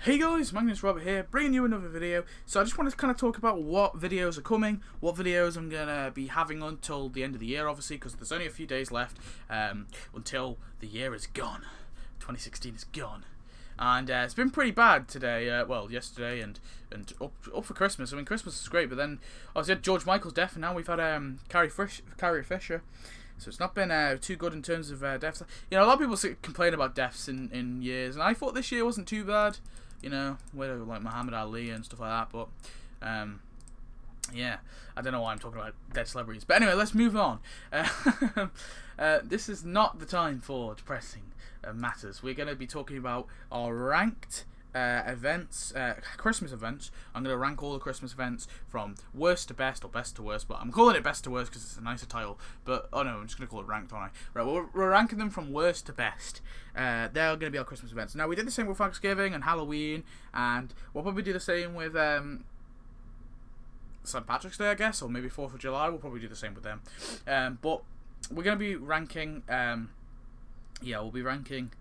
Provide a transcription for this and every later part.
Hey guys, Magnus here, bringing you another video. So I just wanted to kind of talk about what videos are coming, what videos I'm going to be having until the end of the year, obviously, because there's only a few days left until the year is gone. 2016 is gone. And it's been pretty bad today, well, yesterday and up for Christmas. I mean, Christmas is great, but then obviously had George Michael's death, and now we've had Carrie Fisher. So it's not been too good in terms of deaths. You know, a lot of people complain about deaths in years, and I thought this year wasn't too bad. You know, with like Muhammad Ali and stuff like that. But yeah, I don't know why I'm talking about dead celebrities. But anyway, let's move on. This is not the time for depressing matters. We're going to be talking about our ranked events, Christmas events. I'm going to rank all the Christmas events from worst to best, or best to worst, but I'm calling it best to worst because it's a nicer title. But oh no, I'm just going to call it ranked, aren't I? Right, we're ranking them from worst to best. They're going to be our Christmas events. Now, we did the same with Thanksgiving and Halloween, and we'll probably do the same with St. Patrick's Day, I guess, or maybe 4th of July. We'll probably do the same with them. But we're going to be ranking, we'll be ranking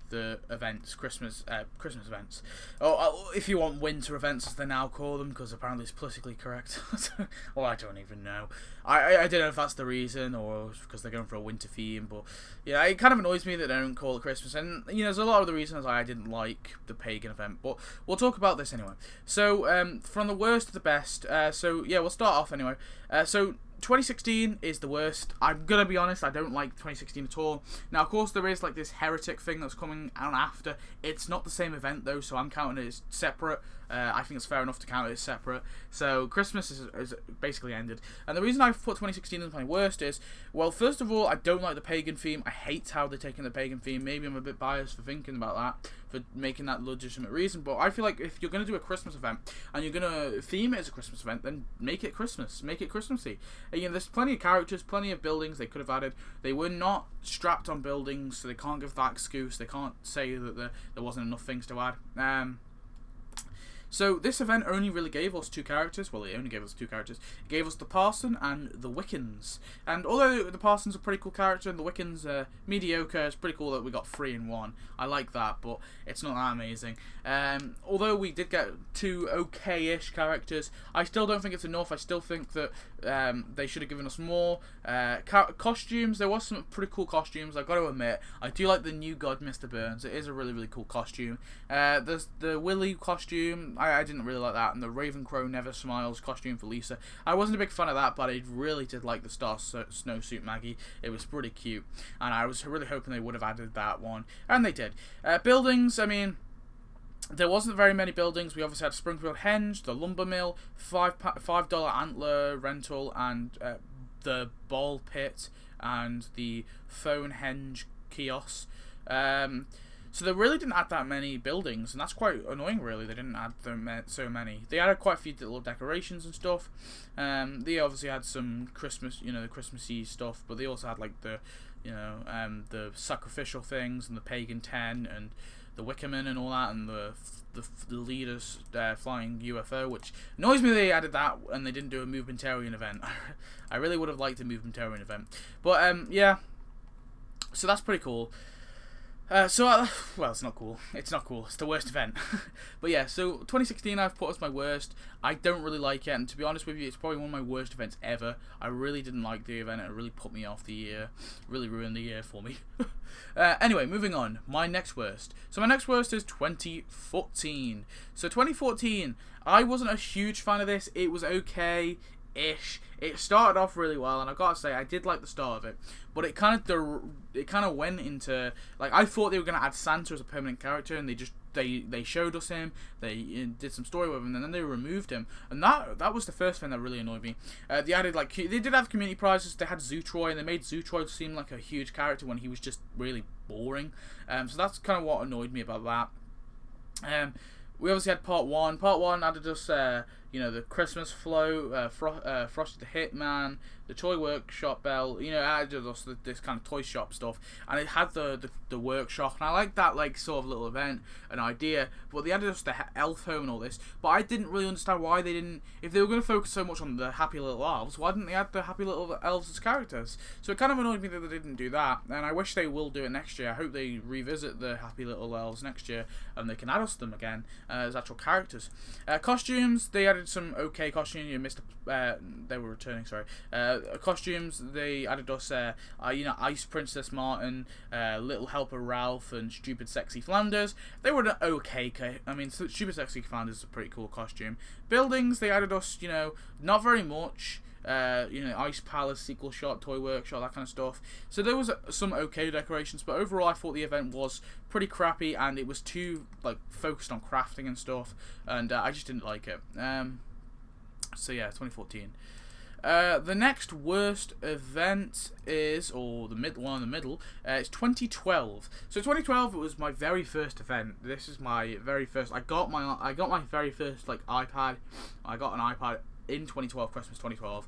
the events, Christmas events. Oh, if you want winter events, as they now call them, because apparently it's politically correct. Well, I don't even know. I don't know if that's the reason, or because they're going for a winter theme, but yeah, it kind of annoys me that they don't call it Christmas, and you know, there's a lot of the reasons I didn't like the pagan event, but we'll talk about this anyway. So, from the worst to the best, so yeah, we'll start off anyway. So, 2016 is the worst. I'm gonna be honest, I don't like 2016 at all. Now, of course, there is like this heretic thing that's coming out after. It's not the same event though, so I'm counting it as separate. I think it's fair enough to count it as separate. So Christmas is basically ended. And the reason I put 2016 as my worst is, well, first of all, I don't like the pagan theme. I hate how they're taking the pagan theme. Maybe I'm a bit biased for thinking about that, for making that legitimate reason. But I feel like if you're going to do a Christmas event and you're going to theme it as a Christmas event, then make it Christmas. Make it Christmassy. And, you know, there's plenty of characters, plenty of buildings they could have added. They were not strapped on buildings, so they can't give that excuse. They can't say that there wasn't enough things to add. So this event only really gave us two characters. Well, it only gave us two characters. It gave us the Parson and the Wiccans. And although the Parson's a pretty cool character and the Wiccans are mediocre, it's pretty cool that we got 3 in 1. I like that, but it's not that amazing. Although we did get 2 okay-ish characters, I still don't think it's enough. I still think that they should have given us more. Costumes, there was some pretty cool costumes, I've got to admit. I do like the new god, Mr. Burns. It is a really, really cool costume. There's the Willy costume. I didn't really like that, and the Ravencrow Never Smiles costume for Lisa. I wasn't a big fan of that, but I really did like the Star Snowsuit Maggie. It was pretty cute, and I was really hoping they would have added that one, and they did. Buildings, I mean, there wasn't very many buildings. We obviously had Springfield Henge, the Lumber Mill, $5 Antler rental, and the Ball Pit, and the Phone Henge kiosk. So they really didn't add that many buildings, and that's quite annoying, really. They didn't add so many. They added quite a few little decorations and stuff. They obviously had some Christmas, you know, the Christmassy stuff, but they also had like the, you know, the sacrificial things and the pagan 10 and the Wickerman and all that, and the leaders flying UFO, which annoys me they added that and they didn't do a movementarian event. I really would have liked a movementarian event, but yeah. So that's pretty cool. Well, it's not cool. It's not cool. It's the worst event. But yeah, so 2016 I've put as my worst. I don't really like it, and to be honest with you, it's probably one of my worst events ever. I really didn't like the event. It really put me off the year. Really ruined the year for me. Anyway, moving on. My next worst. So my next worst is 2014. So 2014, I wasn't a huge fan of this. It was okay-ish. It started off really well, and I've got to say, I did like the start of it, but it kind of went into, like, I thought they were going to add Santa as a permanent character, and they showed us him, they did some story with him, and then they removed him, and that was the first thing that really annoyed me. They added, like, they did have community prizes. They had Zoo Troy, and they made Zoo Troy seem like a huge character when he was just really boring. So that's kind of what annoyed me about that. We obviously had part one. Part one added us you know, the Christmas float, Frosty the Hitman, the Toy Workshop bell, you know, added us this kind of toy shop stuff, and it had the workshop, and I like that, like, sort of little event, an idea, but they added us the elf home and all this, but I didn't really understand why they didn't, if they were going to focus so much on the happy little elves, why didn't they add the happy little elves as characters? So it kind of annoyed me that they didn't do that, and I wish they will do it next year. I hope they revisit the happy little elves next year, and they can add us them again as actual characters. Costumes, they added some okay costumes. You missed they were returning, sorry. Costumes, they added us, you know, Ice Princess Martin, Little Helper Ralph, and Stupid Sexy Flanders. They were okay. I mean, Stupid Sexy Flanders is a pretty cool costume. Buildings, they added us, you know, not very much. You know, Ice Palace, Sequel Shot, Toy Workshop, that kind of stuff. So there was some okay decorations, but overall I thought the event was pretty crappy, and it was too, like, focused on crafting and stuff, and I just didn't like it. So yeah, 2014. The next worst event is, or the one in the middle, it's 2012. So 2012, it was my very first event. This is my very first. I got my very first, like, iPad. I got an iPad in 2012, Christmas 2012.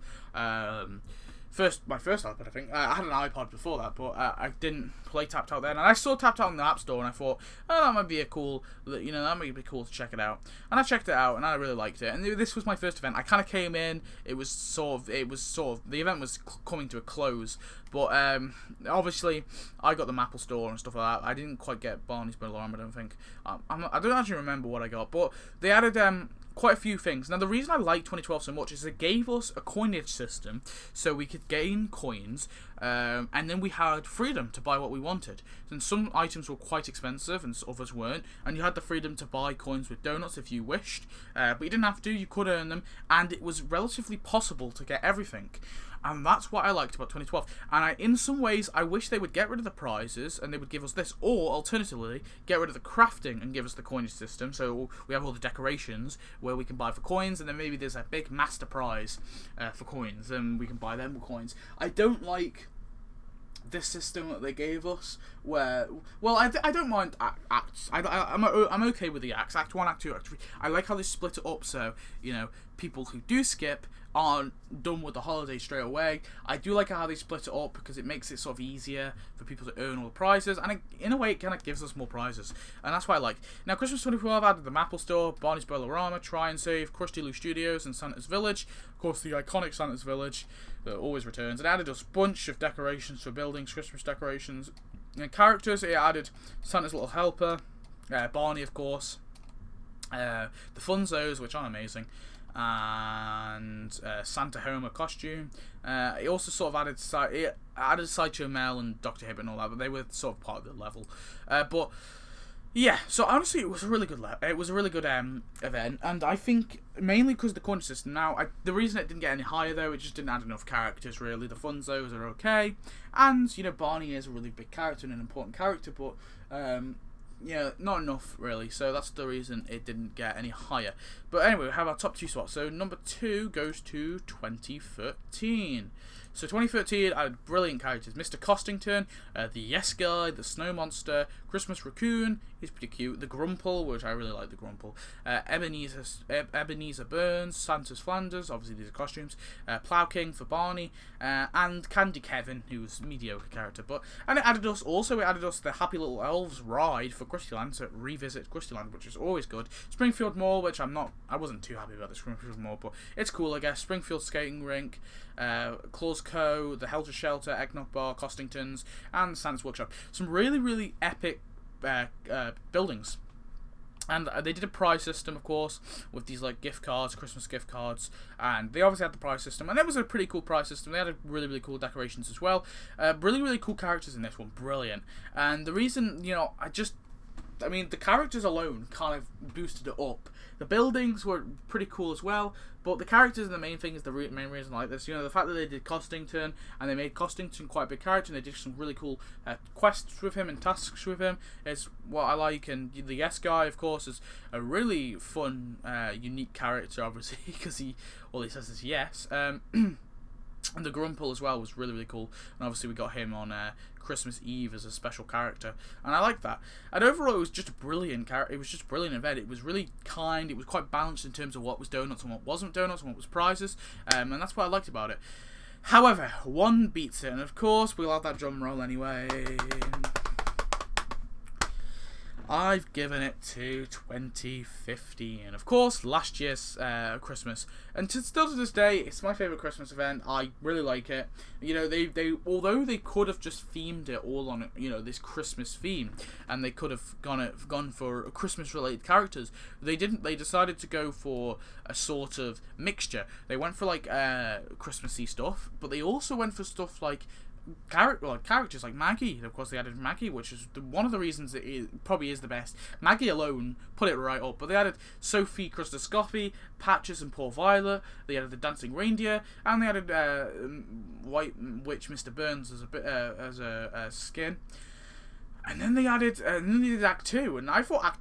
My first iPad, I think. I had an iPod before that, but I didn't play Tapped Out then. And I saw Tapped Out in the App Store, and I thought, oh, that might be that might be cool to check it out. And I checked it out, and I really liked it. And this was my first event. I kind of came in. It was sort of the event was coming to a close, but obviously I got the Apple Store and stuff like that. I didn't quite get Barney's Burglar Alarm, I don't think. I don't actually remember what I got, but they added quite a few things. Now, the reason I like 2012 so much is it gave us a coinage system, so we could gain coins, and then we had freedom to buy what we wanted. And some items were quite expensive, and others weren't, and you had the freedom to buy coins with donuts if you wished, but you didn't have to, you could earn them, and it was relatively possible to get everything. And that's what I liked about 2012. And in some ways, I wish they would get rid of the prizes and they would give us this. Or, alternatively, get rid of the crafting and give us the coinage system. So we have all the decorations where we can buy for coins. And then maybe there's a big master prize for coins. And we can buy them with coins. I don't like this system that they gave us where, well, I don't mind acts. I'm okay with the acts. Act 1, Act 2, Act 3. I like how they split it up so, you know, people who do skip aren't done with the holiday straight away. I do like how they split it up because it makes it sort of easier for people to earn all the prizes, and in a way it kind of gives us more prizes, and that's what I like. Now, Christmas 2012 added the Apple Store, Barney's Burglar Try and Save, Krusty Lou Studios, and Santa's Village. Of course, the iconic Santa's Village that always returns. It added a bunch of decorations for buildings, Christmas decorations. And characters, it added Santa's Little Helper, Barney, of course, the Funzos, which are amazing, and Santa Homer costume. It also sort of added Sideshow Mel and Dr. Hibbert and all that, but they were sort of part of the level. But yeah, so honestly, it was a really good event, and I think mainly because of the coin system. Now, the reason it didn't get any higher though, it just didn't add enough characters. Really, the Funzos are okay, and you know, Barney is a really big character and an important character, but yeah, not enough really, so that's the reason it didn't get any higher. But anyway, we have our top 2 spots. So number 2 goes to 2013. So 2013, I had brilliant characters. Mr. Costington, the Yes Guy, the Snow Monster, Christmas Raccoon, he's pretty cute, the Grumple, which I really like the Grumple, Ebenezer Burns, Santa's Flanders, obviously these are costumes, Plough King for Barney, and Candy Kevin, who's a mediocre character. And it added us the Happy Little Elves ride for Krustyland, to revisit Krustyland, which is always good. Springfield Mall, which I wasn't too happy about the Springfield Mall, but it's cool, I guess. Springfield Skating Rink, Claus Co., the Helter Shelter, Eggnog Bar, Costingtons, and Santa's Workshop. Some really, really epic buildings. And they did a prize system, of course, with these like gift cards, Christmas gift cards, and they obviously had the prize system, and it was a pretty cool prize system. They had really, really cool decorations as well. Really, really cool characters in this one, brilliant. And the reason, you know, I mean, the characters alone kind of boosted it up. The buildings were pretty cool as well, but the characters are the main thing, is the main reason I like this. You know, the fact that they did Costington, and they made Costington quite a big character, and they did some really cool quests with him and tasks with him, is what I like. And the Yes Guy, of course, is a really fun, unique character, obviously, because all he says is yes. And the Grumple as well was really, really cool. And obviously we got him on Christmas Eve as a special character. And I like that. And overall it was just a brilliant character. It was just a brilliant event. It was really kind. It was quite balanced in terms of what was donuts and what wasn't donuts and what was prizes. And that's what I liked about it. However, one beats it. And of course we'll have that drum roll anyway. I've given it to 2015. Of course, last year's Christmas, and still to this day, it's my favourite Christmas event. I really like it. You know, they although they could have just themed it all on, you know, this Christmas theme, and they could have gone for Christmas related characters. They didn't. They decided to go for a sort of mixture. They went for like Christmassy stuff, but they also went for stuff like characters like Maggie. Of course, they added Maggie, which is one of the reasons it probably is the best. Maggie alone put it right up, but they added Sophie Krustascoffy, Patches and Poor Violet. They added the Dancing Reindeer, and they added White Witch Mr. Burns as a skin. And then they did Act 2, and I thought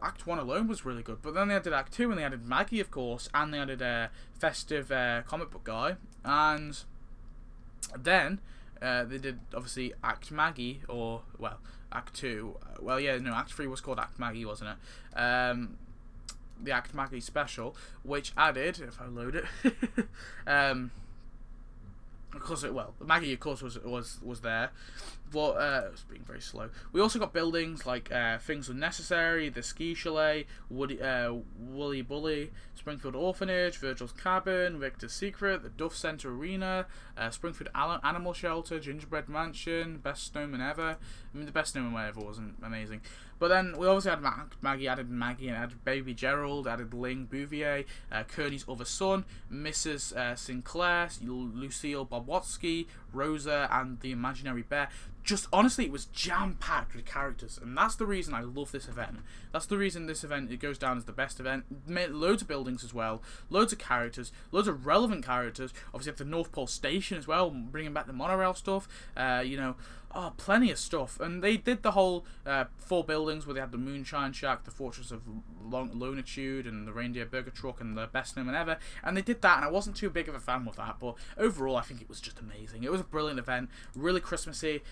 Act 1 alone was really good, but then they added Act 2, and they added Maggie, of course, and they added Festive Comic Book Guy, and then they did, obviously, Act Maggie, or, well, Act 2. Well, yeah, no, Act 3 was called Act Maggie, wasn't it? The Act Maggie special, which added, if I load it, of course, Maggie, of course, was there, but it was being very slow. We also got buildings like Things Unnecessary, the Ski Chalet, Woolly Bully, Springfield Orphanage, Virgil's Cabin, Victor's Secret, the Duff Center Arena, Springfield Animal Shelter, Gingerbread Mansion, Best Snowman Ever. I mean, the Best Snowman Ever wasn't amazing. But then we obviously had Maggie, and added Baby Gerald, added Ling Bouvier, Kearney's other son, Mrs. Sinclair, Lucille Bobotsky, Rosa, and the Imaginary Bear. Just honestly, it was jam-packed with characters, and that's the reason I love this event. That's the reason this event, it goes down as the best event. Made loads of buildings as well, loads of characters, loads of relevant characters. Obviously, at the North Pole Station as well, bringing back the monorail stuff. You know, plenty of stuff. And they did the whole 4 buildings where they had the Moonshine Shack, the Fortress of Lonitude, and the Reindeer Burger Truck, and the Best Snowman Ever. And they did that, and I wasn't too big of a fan with that, but overall, I think it was just amazing. It was a brilliant event, really Christmassy.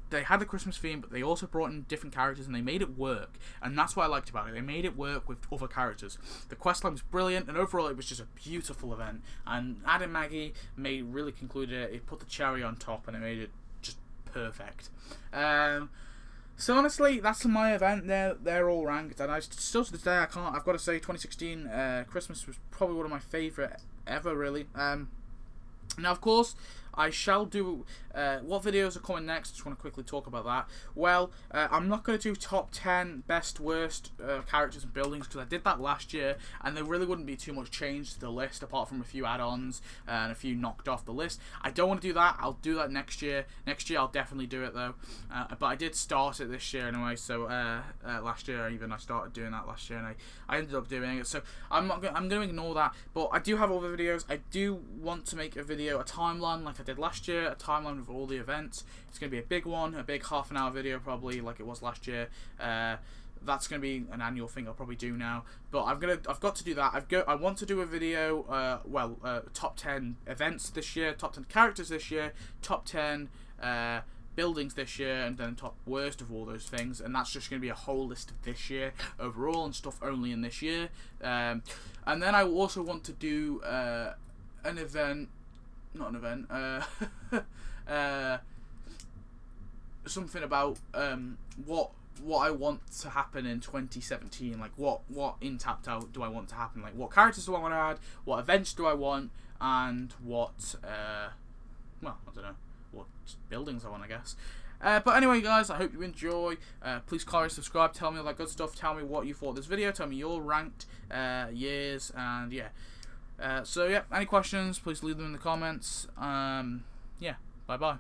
They had the Christmas theme, but they also brought in different characters, and they made it work. And that's what I liked about it. They made it work with other characters. The questline was brilliant, and overall, it was just a beautiful event. And adding Maggie really concluded it. It put the cherry on top, and it made it just perfect. So honestly, that's my event. They're all ranked, and still to this day, I've got to say, 2016 Christmas was probably one of my favourite ever, really. Now, of course, I shall do... what videos are coming next? Just want to quickly talk about that. Well, I'm not going to do top 10 best, worst characters and buildings, because I did that last year, and there really wouldn't be too much change to the list, apart from a few add-ons and a few knocked off the list. I don't want to do that. I'll do that next year. Next year, I'll definitely do it, though. But I did start it this year anyway, so last year even, I started doing that last year, and I ended up doing it. So I'm going to ignore that, but I do have other videos. I do want to make a video, a timeline like I did last year, a timeline of all the events. It's going to be a big one, a big half-an-hour video probably, like it was last year. That's going to be an annual thing I'll probably do now, but I've got to do that. I want to do a video, top 10 events this year, top 10 characters this year, top 10 buildings this year, and then top worst of all those things, and that's just going to be a whole list of this year overall, and stuff only in this year. And then I also want to do an event, not an event, something about what I want to happen in 2017, like what in Tapped Out do I want to happen, like what characters do I want to add, what events do I want, and what I don't know, what buildings I want, I guess. But anyway, guys, I hope you enjoy. Please comment, subscribe, tell me all that good stuff, tell me what you thought of this video, tell me your ranked years, and yeah. So yeah, any questions, please leave them in the comments. Yeah, bye bye.